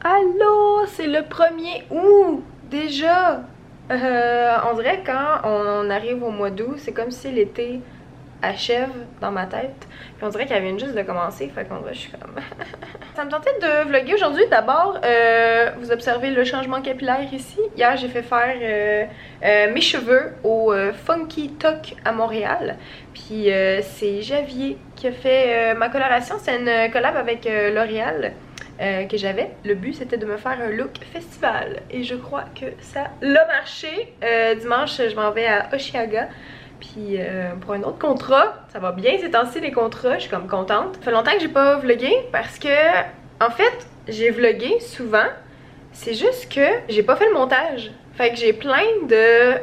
Allô, c'est le 1er août déjà. On dirait quand on arrive au mois d'août, c'est comme si l'été achève dans ma tête. Puis on dirait qu'elle vient juste de commencer, fait qu'on dirait je suis comme... Ça me tentait de vlogger aujourd'hui. D'abord, vous observez le changement capillaire ici. Hier, j'ai fait faire mes cheveux au Funky Talk à Montréal. Puis c'est Javier qui a fait ma coloration. C'est une collab avec L'Oréal. Que j'avais. Le but c'était de me faire un look festival et je crois que ça l'a marché. Dimanche je m'en vais à Oshiaga puis pour un autre contrat. Ça va bien ces temps-ci les contrats, je suis comme contente. Ça fait longtemps que j'ai pas vlogué parce que en fait j'ai vlogué souvent, c'est juste que j'ai pas fait le montage. Fait que j'ai plein de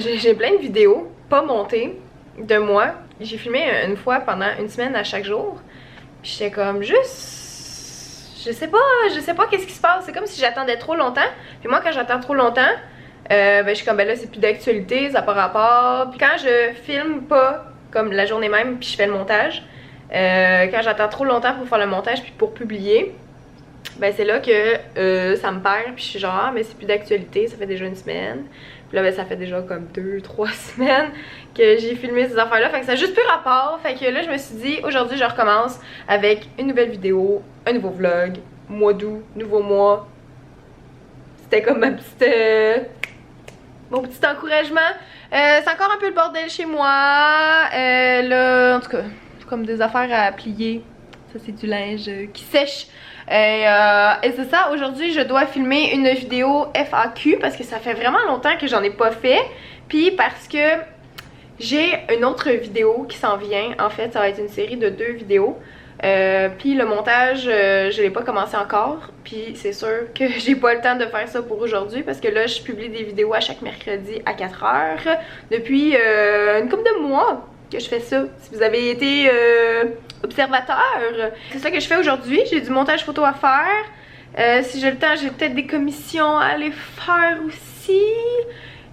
j'ai plein de vidéos pas montées de moi. J'ai filmé une fois pendant une semaine à chaque jour. Puis j'étais comme juste... Je sais pas qu'est-ce qui se passe. C'est comme si j'attendais trop longtemps. Puis moi, quand j'attends trop longtemps, ben, je suis comme, ben là, c'est plus d'actualité, ça n'a pas rapport. Puis quand je filme pas, comme la journée même, puis je fais le montage, quand j'attends trop longtemps pour faire le montage, puis pour publier, ben c'est là que ça me perd. Puis je suis genre, ah, mais c'est plus d'actualité, ça fait déjà une semaine. Puis là, ben, ça fait déjà comme 2-3 semaines que j'ai filmé ces affaires-là. Fait que ça n'a juste plus rapport. Fait que là, je me suis dit, aujourd'hui, je recommence avec une nouvelle vidéo, un nouveau vlog, mois d'août, nouveau mois. C'était comme ma petite... mon petit encouragement. C'est encore un peu le bordel chez moi. Là, en tout cas, c'est comme des affaires à plier. Ça, c'est du linge qui sèche. Et c'est ça, aujourd'hui je dois filmer une vidéo FAQ parce que ça fait vraiment longtemps que j'en ai pas fait. Puis parce que j'ai une autre vidéo qui s'en vient. En fait, ça va être une série de 2 vidéos. Puis le montage, je l'ai pas commencé encore. Puis c'est sûr que j'ai pas le temps de faire ça pour aujourd'hui parce que là, je publie des vidéos à chaque mercredi à 4h depuis une couple de mois que je fais ça. Si vous avez été observateur, c'est ça que je fais aujourd'hui. J'ai du montage photo à faire. Si j'ai le temps, j'ai peut-être des commissions à aller faire aussi.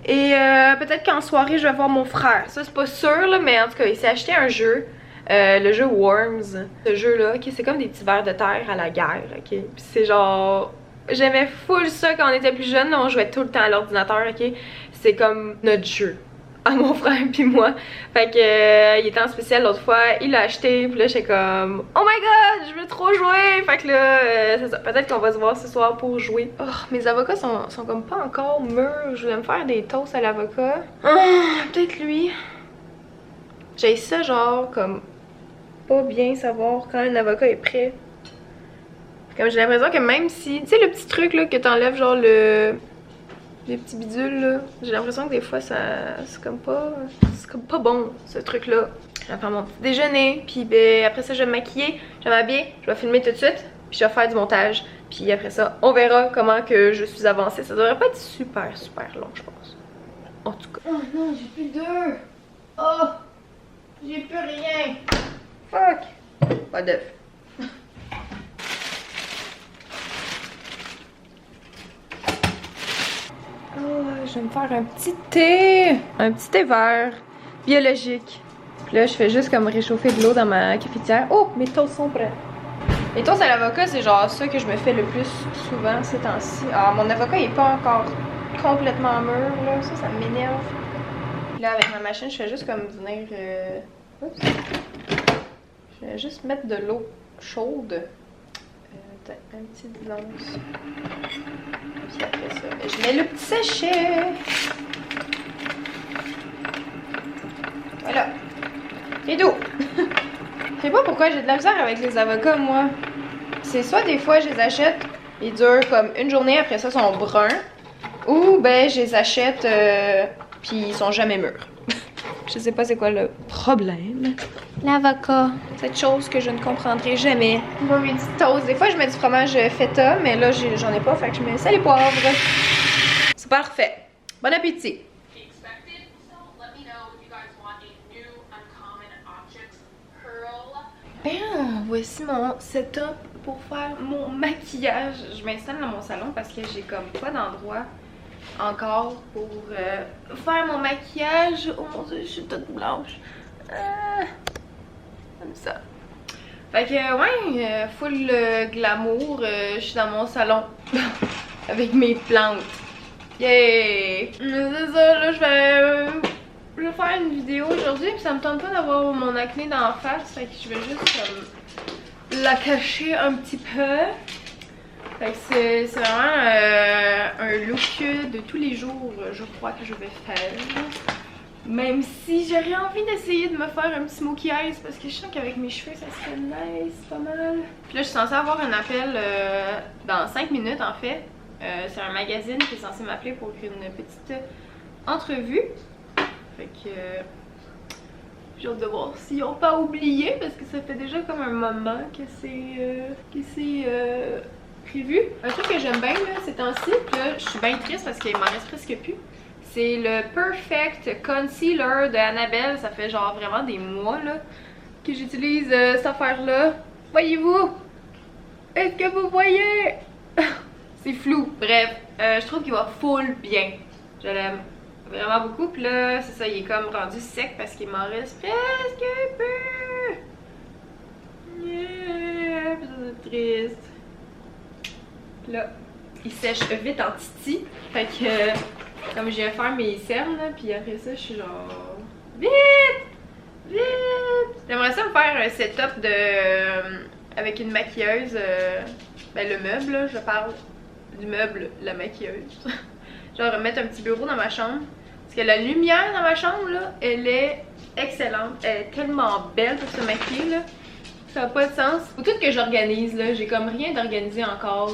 Et peut-être qu'en soirée, je vais voir mon frère. Ça, c'est pas sûr, là, mais en tout cas, il s'est acheté un jeu. Le jeu Worms. Ce jeu-là, ok, c'est comme des petits vers de terre à la guerre, ok. Puis c'est genre... J'aimais full ça quand on était plus jeune, on jouait tout le temps à l'ordinateur, ok. C'est comme notre jeu. À mon frère puis moi. Fait que il était en spécial l'autre fois, il l'a acheté, puis là j'étais comme oh my god, je veux trop jouer. Fait que là c'est ça, peut-être qu'on va se voir ce soir pour jouer. Oh, mes avocats sont comme pas encore mûrs. Je voulais me faire des toasts à l'avocat. Peut-être lui. J'ai ça genre comme pas bien savoir quand un avocat est prêt. Comme j'ai l'impression que même si, tu sais le petit truc là que t'enlèves genre les petits bidules là, j'ai l'impression que des fois ça c'est comme pas bon ce truc là. Je vais faire mon petit déjeuner, puis ben, après ça je vais me maquiller, je vais m'habiller, je vais filmer tout de suite, puis je vais faire du montage, puis après ça on verra comment que je suis avancée. Ça devrait pas être super long je pense. En tout cas. Oh non, j'ai plus d'œufs. Oh, j'ai plus rien. Fuck. Pas d'œufs. Oh, je vais me faire un petit thé vert, biologique. Puis là, je fais juste comme réchauffer de l'eau dans ma cafetière. Oh, mes toasts sont prêts. Les toasts à l'avocat, c'est genre ça que je me fais le plus souvent ces temps-ci. Ah, mon avocat, il est pas encore complètement mûr, là. Ça m'énerve. Puis là, avec ma machine, je fais juste comme venir... Oups. Je vais juste mettre de l'eau chaude. Un petit blanche. Puis après ça, je mets le petit sachet. Voilà. C'est doux. Je sais pas pourquoi j'ai de la misère avec les avocats, moi. C'est soit des fois je les achète, ils durent comme une journée, après ça ils sont bruns. Ou ben je les achète puis ils sont jamais mûrs. Je sais pas c'est quoi le problème. L'avocat, cette chose que je ne comprendrai jamais. Bon, mes petites toasts. Des fois, je mets du fromage feta, mais là, j'en ai pas, fait que je mets sel et poivre. C'est parfait. Bon appétit. Bien, voici mon setup pour faire mon maquillage. Je m'installe dans mon salon parce que j'ai comme pas d'endroit encore pour faire mon maquillage. Oh mon dieu, je suis toute blanche. Comme ça. Fait que ouais, full glamour, je suis dans mon salon avec mes plantes. Yay! C'est ça, là je vais faire une vidéo aujourd'hui puis ça me tente pas d'avoir mon acné dans la face, fait que je vais juste comme la cacher un petit peu. Fait que c'est vraiment un look de tous les jours, je crois que je vais faire. Même si j'aurais envie d'essayer de me faire un petit smokey eyes parce que je sens qu'avec mes cheveux ça serait nice, pas mal. Puis là je suis censée avoir un appel dans 5 minutes en fait. C'est un magazine qui est censé m'appeler pour une petite entrevue. Fait que j'ai hâte de voir s'ils n'ont pas oublié parce que ça fait déjà comme un moment que c'est prévu. Un truc que j'aime bien là ces temps-ci, puis là je suis bien triste parce qu'il m'en reste presque plus. C'est le Perfect Concealer de Annabelle. Ça fait genre vraiment des mois là que j'utilise cette affaire-là. Voyez-vous? Est-ce que vous voyez? C'est flou. Bref, je trouve qu'il va full bien. Je l'aime vraiment beaucoup. Puis là, c'est ça, il est comme rendu sec parce qu'il m'en reste presque un peu. Yeah, c'est triste. Puis là, il sèche vite en titi. Fait que, comme je viens faire mes cernes, là, puis après ça, je suis genre... Vite! Vite! J'aimerais ça me faire un setup avec une maquilleuse. Ben, le meuble, là, je parle du meuble, la maquilleuse. Genre mettre un petit bureau dans ma chambre. Parce que la lumière dans ma chambre, là, elle est excellente. Elle est tellement belle pour se maquiller, là. Ça n'a pas de sens. Faut tout que j'organise, là. J'ai comme rien d'organisé encore.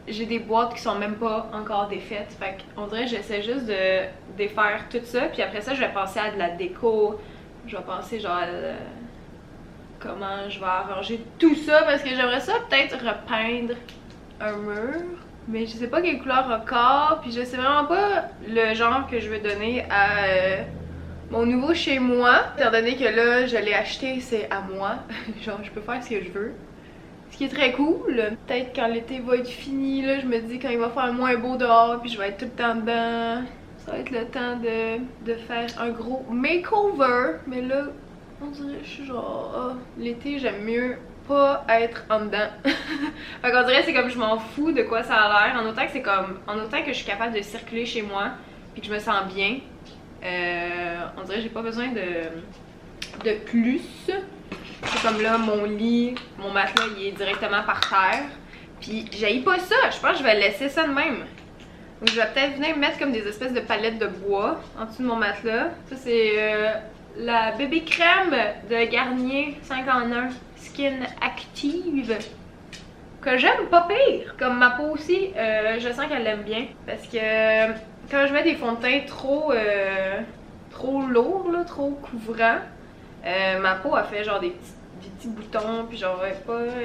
J'ai des boîtes qui sont même pas encore défaites. Fait qu'on dirait que j'essaie juste de défaire tout ça. Puis après ça, je vais penser à de la déco. Je vais penser genre à comment je vais arranger tout ça. Parce que j'aimerais ça peut-être repeindre un mur. Mais je sais pas quelle couleur encore. Puis je sais vraiment pas le genre que je veux donner à mon nouveau chez moi. Étant donné que là, je l'ai acheté, c'est à moi. Genre, je peux faire ce que je veux. Ce qui est très cool. Peut-être quand l'été va être fini, là, je me dis quand il va faire moins beau dehors, puis je vais être tout le temps dedans. Ça va être le temps de faire un gros makeover. Mais là, on dirait que je suis genre, oh, l'été, j'aime mieux pas être en dedans. Fait qu'on dirait c'est comme je m'en fous de quoi ça a l'air. En autant que c'est comme, en autant que je suis capable de circuler chez moi, puis que je me sens bien. On dirait que j'ai pas besoin de plus. C'est comme là, mon lit, mon matelas, il est directement par terre. Puis j'haïs pas ça, je pense que je vais laisser ça de même. Donc je vais peut-être venir mettre comme des espèces de palettes de bois en dessous de mon matelas. Ça c'est la bébé crème de Garnier 5 en 1 Skin Active. Que j'aime pas pire. Comme ma peau aussi, je sens qu'elle l'aime bien. Parce que quand je mets des fonds de teint trop lourds, là, trop couvrants, ma peau a fait genre des petits boutons, puis genre elle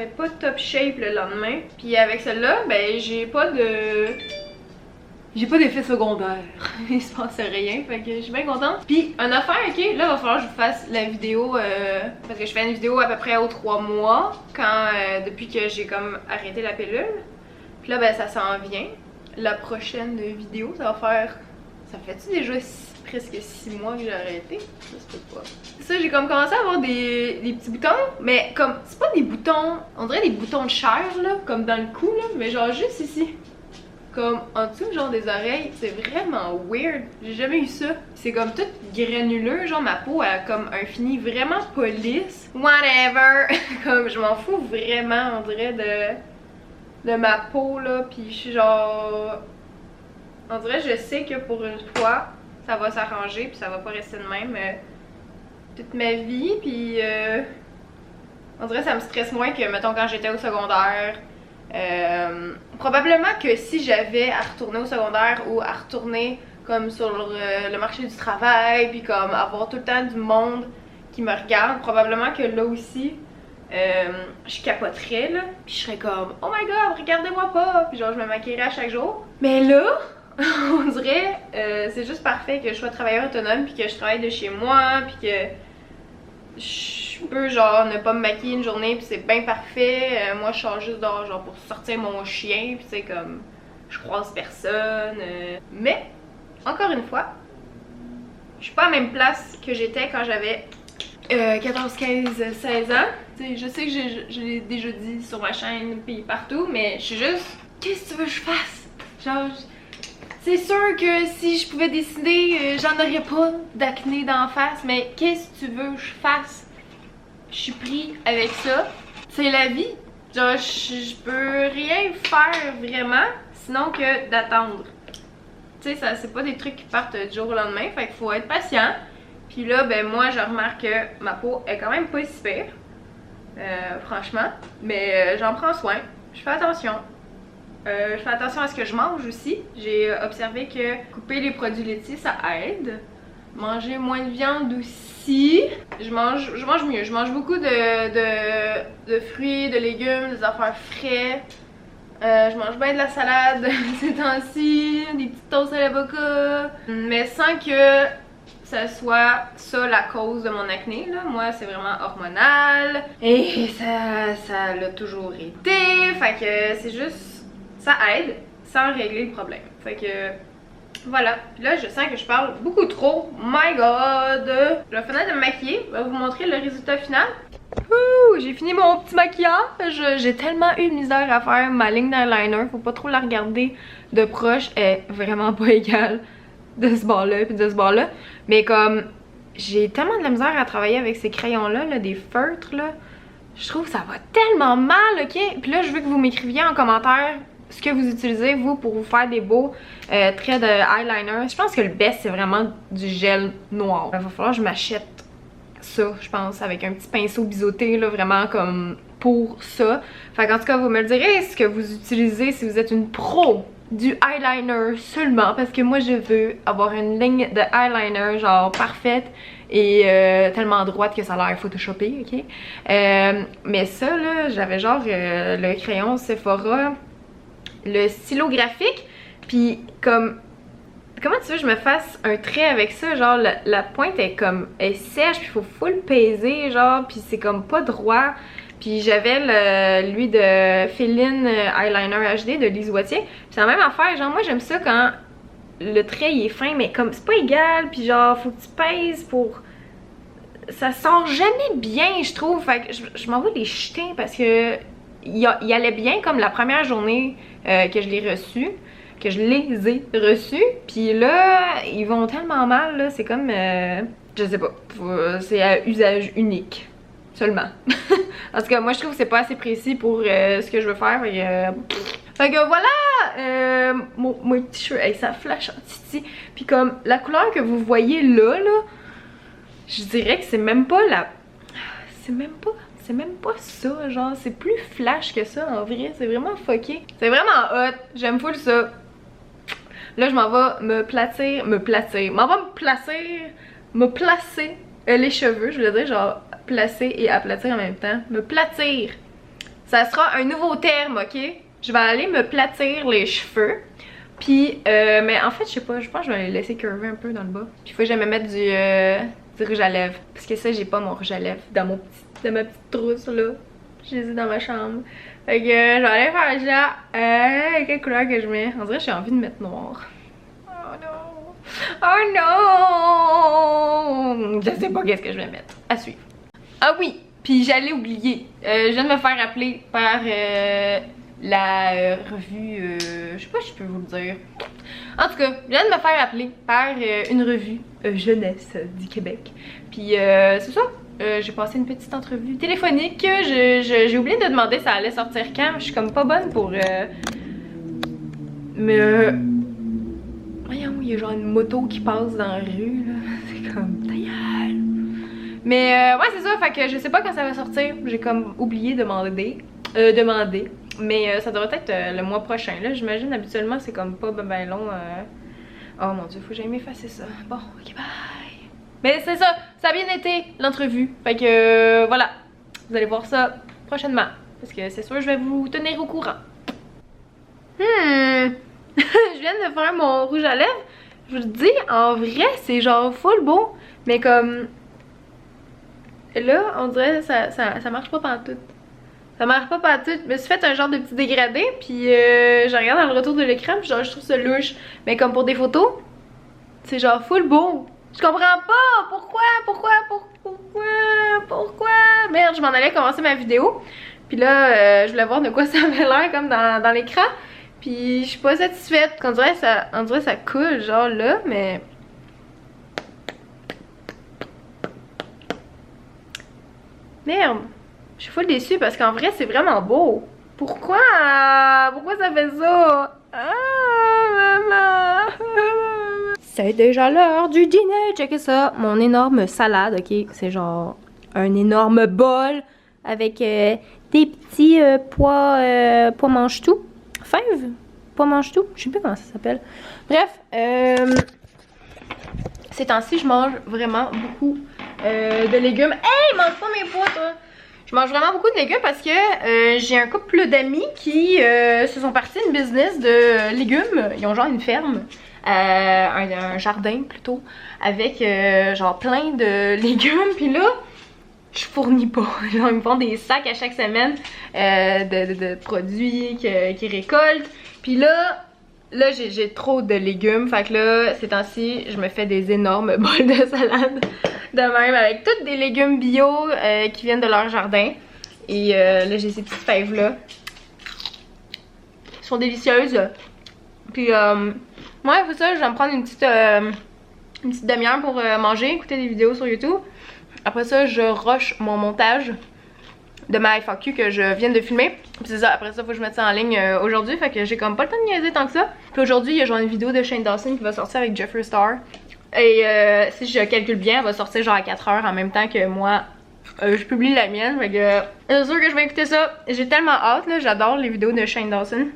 est pas top shape le lendemain. Puis avec celle-là, ben j'ai pas d'effet secondaire. Il se passe rien, fait que je suis bien contente. Puis une affaire, ok, là il va falloir que je vous fasse la vidéo, parce que je fais une vidéo à peu près aux 3 mois, depuis que j'ai comme arrêté la pilule. Puis là ben ça s'en vient. La prochaine vidéo, ça va faire... Ça fait-tu déjà presque 6 mois que j'ai arrêté? Je sais pas. Ça, j'ai comme commencé à avoir des petits boutons, mais comme, c'est pas des boutons, on dirait des boutons de chair, là, comme dans le cou, là, mais genre juste ici. Comme en dessous, genre des oreilles, c'est vraiment weird. J'ai jamais eu ça. C'est comme tout granuleux, genre ma peau a comme un fini vraiment pas lisse. Whatever! Comme je m'en fous vraiment, on dirait, de ma peau, là, pis je suis genre... On dirait je sais que pour une fois, ça va s'arranger puis ça va pas rester de même toute ma vie, puis on dirait que ça me stresse moins que, mettons, quand j'étais au secondaire. Probablement que si j'avais à retourner au secondaire ou à retourner comme sur le marché du travail, puis comme avoir tout le temps du monde qui me regarde, probablement que là aussi, je capoterais là, puis je serais comme oh my god, regardez-moi pas, puis genre je me maquillerais à chaque jour. Mais là, on dirait c'est juste parfait que je sois travailleur autonome, puis que je travaille de chez moi, puis que je peux genre ne pas me maquiller une journée, puis c'est bien parfait. Moi je sors juste dehors genre pour sortir mon chien, puis c'est comme je croise personne. Mais encore une fois, je suis pas à la même place que j'étais quand j'avais 14, 15, 16 ans. sais, je sais que je l'ai déjà dit sur ma chaîne puis partout, mais je suis juste, qu'est-ce que tu veux que je fasse? Genre, c'est sûr que si je pouvais décider, j'en aurais pas d'acné d'en face, mais qu'est-ce que tu veux que je fasse? Je suis pris avec ça. C'est la vie. Genre, je peux rien faire vraiment, sinon que d'attendre. Tu sais, ça c'est pas des trucs qui partent du jour au lendemain, fait qu'il faut être patient. Puis là, ben moi, je remarque que ma peau est quand même pas si pire, franchement. Mais j'en prends soin, je fais attention. Je fais attention à ce que je mange aussi. J'ai observé que couper les produits laitiers, ça aide. Manger moins de viande aussi. Je mange mieux. Je mange beaucoup de fruits, de légumes, des affaires frais. Je mange bien de la salade ces temps-ci, des petites toasts à l'avocat. Mais sans que ça soit ça la cause de mon acné, là. Moi, c'est vraiment hormonal. Et ça l'a toujours été. Fait que c'est juste, ça aide sans régler le problème. Fait que voilà. Puis là, je sens que je parle beaucoup trop. My god! Je vais finir de me maquiller. Je vais vous montrer le résultat final. J'ai fini mon petit maquillage. J'ai tellement eu de misère à faire ma ligne d'eyeliner. Faut pas trop la regarder de proche. Elle est vraiment pas égale de ce bord-là puis de ce bord-là. Mais comme j'ai tellement de la misère à travailler avec ces crayons-là, là, des feutres, là. Je trouve que ça va tellement mal, ok? Puis là, je veux que vous m'écriviez en commentaire ce que vous utilisez, vous, pour vous faire des beaux traits de eyeliner. Je pense que le best, c'est vraiment du gel noir. Il va falloir que je m'achète ça, je pense, avec un petit pinceau biseauté, là, vraiment comme pour ça. Fait qu'en tout cas, vous me le direz ce que vous utilisez si vous êtes une pro du eyeliner seulement, parce que moi je veux avoir une ligne de eyeliner genre parfaite et tellement droite que ça a l'air photoshopé, ok? Mais ça là, j'avais genre le crayon Sephora, le stylo graphique, puis comme comment tu veux que je me fasse un trait avec ça? Genre la pointe est comme est sèche, puis il faut full peser, genre, puis c'est comme pas droit. Puis j'avais lui de Féline Eyeliner HD de Lise Wattier. Puis c'est la même affaire, genre moi j'aime ça quand le trait il est fin, mais comme c'est pas égal, puis genre faut que tu pèses pour... Ça sort jamais bien, je trouve. Fait que je m'en vais les jeter parce que il allait bien comme la première journée que je l'ai reçu. Que je les ai reçus, puis là, ils vont tellement mal, là, c'est comme, je sais pas, c'est à usage unique, seulement. En tout cas, moi je trouve que c'est pas assez précis pour ce que je veux faire, fait que voilà, mon petit cheveu, hey, ça flash en titi, puis comme la couleur que vous voyez là, je dirais que c'est même pas c'est même pas ça, genre, c'est plus flash que ça, en vrai, c'est vraiment fucké. C'est vraiment hot, j'aime full ça. Là, je m'en vais me placer les cheveux, je voulais dire genre placer et aplatir en même temps. Me platir. Ça sera un nouveau terme, ok? Je vais aller me platir les cheveux. Puis, mais en fait, je sais pas, je pense que je vais les laisser curver un peu dans le bas. Puis il faut que j'aille me mettre du rouge à lèvres. Parce que ça, j'ai pas mon rouge à lèvres dans ma petite trousse là. Je les ai dans ma chambre. Fait que je vais aller faire ça. Quelle couleur que je mets? On dirait que j'ai envie de mettre noir. Oh non! Oh non! Je sais pas qu'est-ce que je vais mettre. À suivre. Ah oui! Puis j'allais oublier. Je viens de me faire appeler par la revue... je sais pas si je peux vous le dire. En tout cas, je viens de me faire appeler par une revue jeunesse du Québec. Puis c'est ça. J'ai passé une petite entrevue téléphonique. J'ai oublié de demander ça allait sortir quand. Je suis comme pas bonne pour... Mais... Voyons, il y a genre une moto qui passe dans la rue, là. C'est comme... Ta gueule. Mais ouais, c'est ça. Fait que je sais pas quand ça va sortir. J'ai comme oublié de demander. Mais ça devrait être le mois prochain, là. J'imagine, habituellement, c'est comme pas ben long. Oh mon dieu, faut que j'aille m'effacer ça. Bon, ok, bye. Mais c'est ça, ça a bien été l'entrevue. Fait que voilà, vous allez voir ça prochainement. Parce que c'est sûr, je vais vous tenir au courant. Je viens de faire mon rouge à lèvres. Je vous le dis, en vrai, c'est genre full beau. Mais comme... Là, on dirait que ça marche pas pantoute. Ça marche pas pantoute. Je me suis fait un genre de petit dégradé. Puis je regarde dans le retour de l'écran. Puis genre, je trouve ça louche. Mais comme pour des photos, c'est genre full beau. Je comprends pas! Pourquoi? Merde, je m'en allais commencer ma vidéo. Puis là, je voulais voir de quoi ça avait l'air comme dans l'écran. Puis je suis pas satisfaite. On dirait ça coule genre là, mais... Merde! Je suis full déçue parce qu'en vrai, c'est vraiment beau. Pourquoi? Pourquoi ça fait ça? Maman! C'est déjà l'heure du dîner! Checkez ça! Mon énorme salade, ok? C'est genre un énorme bol avec des petits pois mange-tout. Fèves? Pois mange-tout? Je sais plus comment ça s'appelle. Bref, ces temps-ci, je mange vraiment beaucoup de légumes. Hey, mange pas mes pois, toi! Je mange vraiment beaucoup de légumes parce que j'ai un couple d'amis qui se sont partis une business de légumes. Ils ont genre une ferme, un jardin plutôt, avec genre plein de légumes. Puis là, je fournis pas. Genre, ils me font des sacs à chaque semaine de produits qu'ils récoltent. Puis là j'ai trop de légumes. Fait que là, ces temps-ci, je me fais des énormes bols de salade. De même, avec tous des légumes bio qui viennent de leur jardin. Et là, j'ai ces petites fèves-là. Elles sont délicieuses. Puis, ouais, c'est ça, je vais me prendre une petite demi-heure pour manger, écouter des vidéos sur YouTube. Après ça, je rush mon montage de ma FAQ que je viens de filmer. Puis c'est ça, après ça, faut que je mette ça en ligne aujourd'hui. Fait que j'ai comme pas le temps de niaiser tant que ça. Puis aujourd'hui, il y a genre une vidéo de Shane Dawson qui va sortir avec Jeffree Star. Et si je calcule bien, elle va sortir genre à 4 heures en même temps que moi. Je publie la mienne. Fait que c'est sûr que je vais écouter ça. J'ai tellement hâte, là. J'adore les vidéos de Shane Dawson.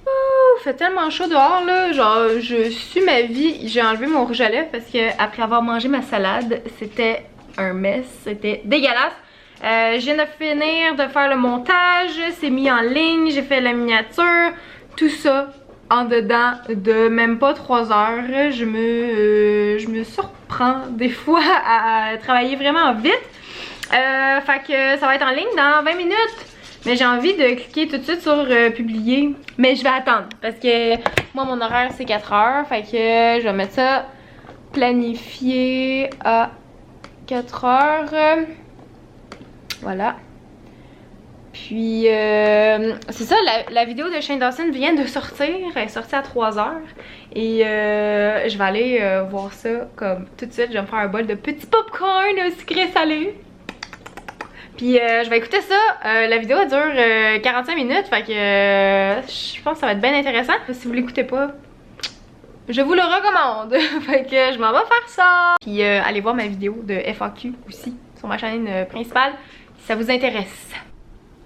Oh, fait tellement chaud dehors, là. Genre, je suis ma vie. J'ai enlevé mon rouge à lèvres parce que après avoir mangé ma salade, c'était un mess. C'était dégueulasse. Je viens de finir de faire le montage. C'est mis en ligne. J'ai fait la miniature. Tout ça en dedans de même pas 3 heures. Je me surprends des fois à travailler vraiment vite. Fait que ça va être en ligne dans 20 minutes. Mais j'ai envie de cliquer tout de suite sur publier. Mais je vais attendre parce que moi mon horaire c'est 4 heures. Fait que je vais mettre ça planifié à 4 heures. Voilà. Puis, c'est ça, la vidéo de Shane Dawson vient de sortir. Elle est sortie à 3 heures. Et je vais aller voir ça comme tout de suite. Je vais me faire un bol de petits popcorn sucré salé. Puis, je vais écouter ça. La vidéo elle dure 45 minutes. Fait que je pense que ça va être bien intéressant. Si vous l'écoutez pas, je vous le recommande. Fait que je m'en vais faire ça. Puis, allez voir ma vidéo de FAQ aussi sur ma chaîne principale si ça vous intéresse.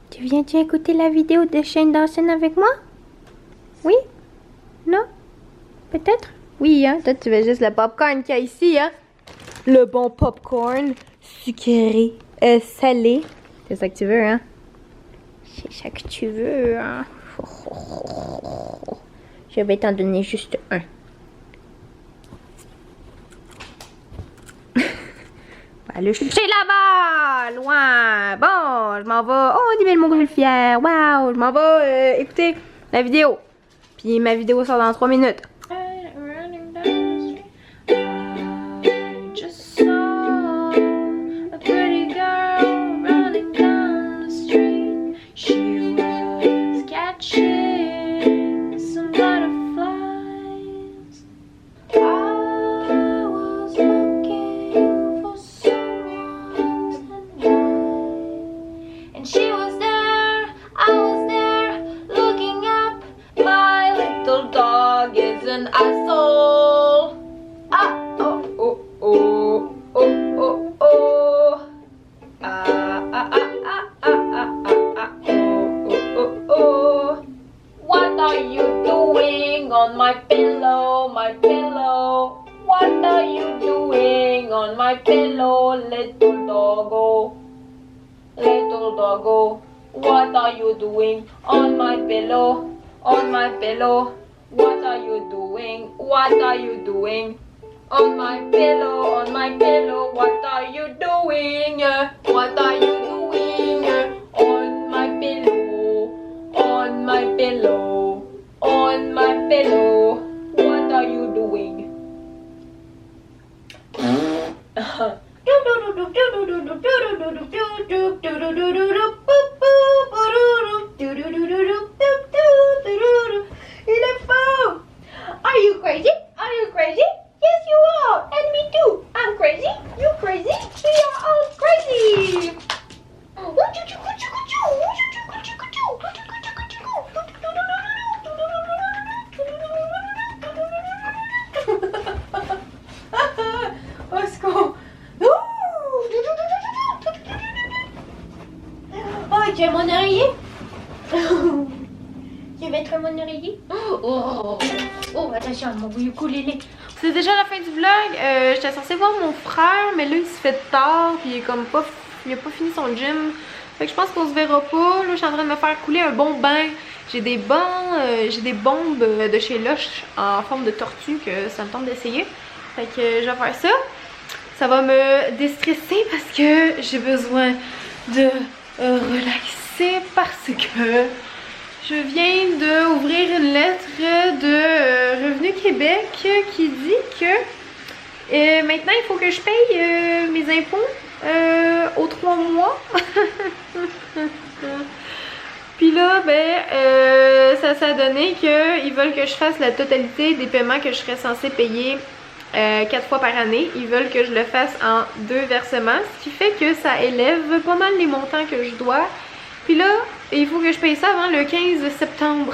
Tu viens-tu écouter la vidéo de Shane Dawson avec moi? Oui? Non? Peut-être? Oui, hein? Toi, tu veux juste le popcorn qu'il y a ici, hein? Le bon popcorn sucré, salé. C'est ça que tu veux, hein? C'est ça que tu veux, hein? Je vais t'en donner juste un. Le chercher là-bas, loin. Bon, je m'en vais. Oh, des belles montgolfières. Waouh, je m'en vais écouter la vidéo. Puis ma vidéo sort dans 3 minutes. An asshole. Ah, oh, oh, oh, oh, oh, oh. Ah, ah, ah, ah, ah, ah, ah, oh, oh, oh, oh. What are you doing on my pillow, my pillow? What are you doing on my pillow, little doggo? Little doggo. What are you doing on my pillow, on my pillow? What are you doing? What are you doing? On my pillow, on my pillow. What are you doing? What are you doing? On my pillow, on my pillow, on my pillow. What are you doing? Il est faux! Are you crazy? Are you crazy? Yes, you are! And me too! I'm crazy! You crazy? We are all crazy! Au secours! Oh, tu as mon oreiller? Tu veux être mon oreiller? Oh, attention, mon ukulélé. C'est déjà la fin du vlog. J'étais censée voir mon frère, mais là, il se fait tard, puis il est comme pas... Il a pas fini son gym. Fait que je pense qu'on se verra pas. Là, je suis en train de me faire couler un bon bain. J'ai des bombes de chez Lush en forme de tortue que ça me tente d'essayer. Fait que je vais faire ça. Ça va me déstresser parce que j'ai besoin de relaxer parce que je viens d'ouvrir une lettre de Revenu Québec qui dit que maintenant il faut que je paye mes impôts aux 3 mois. Puis là, ça a donné qu'ils veulent que je fasse la totalité des paiements que je serais censée payer 4 fois par année. Ils veulent que je le fasse en 2 versements, ce qui fait que ça élève pas mal les montants que je dois. Puis là, il faut que je paye ça avant le 15 septembre.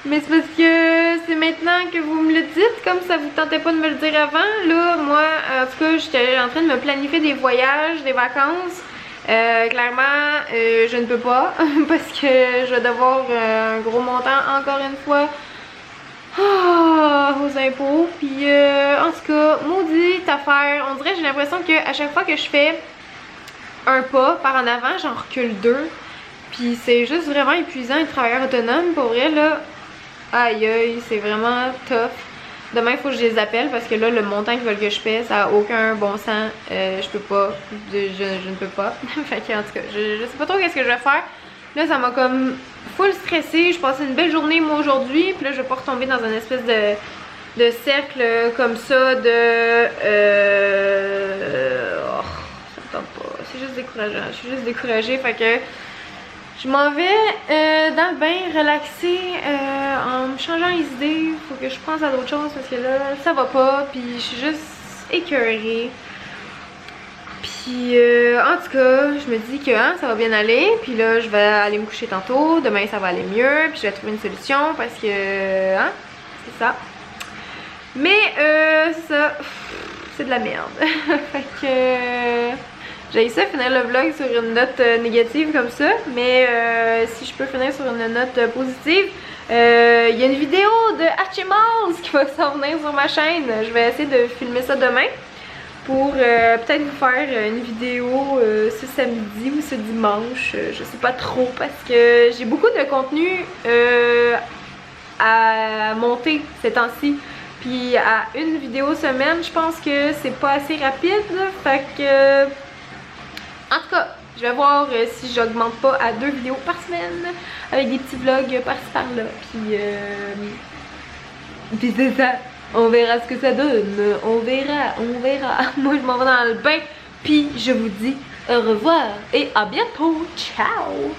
Mais c'est parce que c'est maintenant que vous me le dites, comme ça vous tentait pas de me le dire avant. Là, moi, en tout cas, j'étais en train de me planifier des voyages, des vacances. Clairement, je ne peux pas parce que je vais devoir un gros montant encore une fois aux impôts. Puis en tout cas, maudite affaire. On dirait, j'ai l'impression qu'à chaque fois que je fais un pas par en avant, j'en recule 2. Puis c'est juste vraiment épuisant être travailleur autonome. Pour vrai, là, aïe aïe, c'est vraiment tough. Demain, il faut que je les appelle parce que là, le montant qu'ils veulent que je paie, ça n'a aucun bon sens. Je peux pas. Je ne peux pas. Fait que, en tout cas, je sais pas trop qu'est-ce que je vais faire. Là, ça m'a comme full stressée. Je passais une belle journée, moi, aujourd'hui. Puis là, je vais pas retomber dans une espèce de cercle comme ça de... Oh, ça me tente pas. C'est juste décourageant. Je suis juste découragée. Fait que je m'en vais dans le bain relaxer en me changeant les idées. Faut que je pense à d'autres choses parce que là, ça va pas. Puis je suis juste écœurée. Puis en tout cas, je me dis que ça va bien aller. Puis là, je vais aller me coucher tantôt. Demain, ça va aller mieux. Puis je vais trouver une solution parce que c'est ça. Mais c'est ça. C'est de la merde. Fait que j'ai essayé de finir le vlog sur une note négative comme ça. Mais si je peux finir sur une note positive, il y a une vidéo de Hatchimals qui va s'en venir sur ma chaîne. Je vais essayer de filmer ça demain pour peut-être vous faire une vidéo ce samedi ou ce dimanche. Je sais pas trop parce que j'ai beaucoup de contenu à monter ces temps-ci. Puis à une vidéo semaine, je pense que c'est pas assez rapide. Fait que... En tout cas, je vais voir si j'augmente pas à 2 vidéos par semaine. Avec des petits vlogs par-ci par-là. Puis c'est ça. On verra ce que ça donne. On verra. Moi, je m'en vais dans le bain. Puis je vous dis au revoir et à bientôt. Ciao!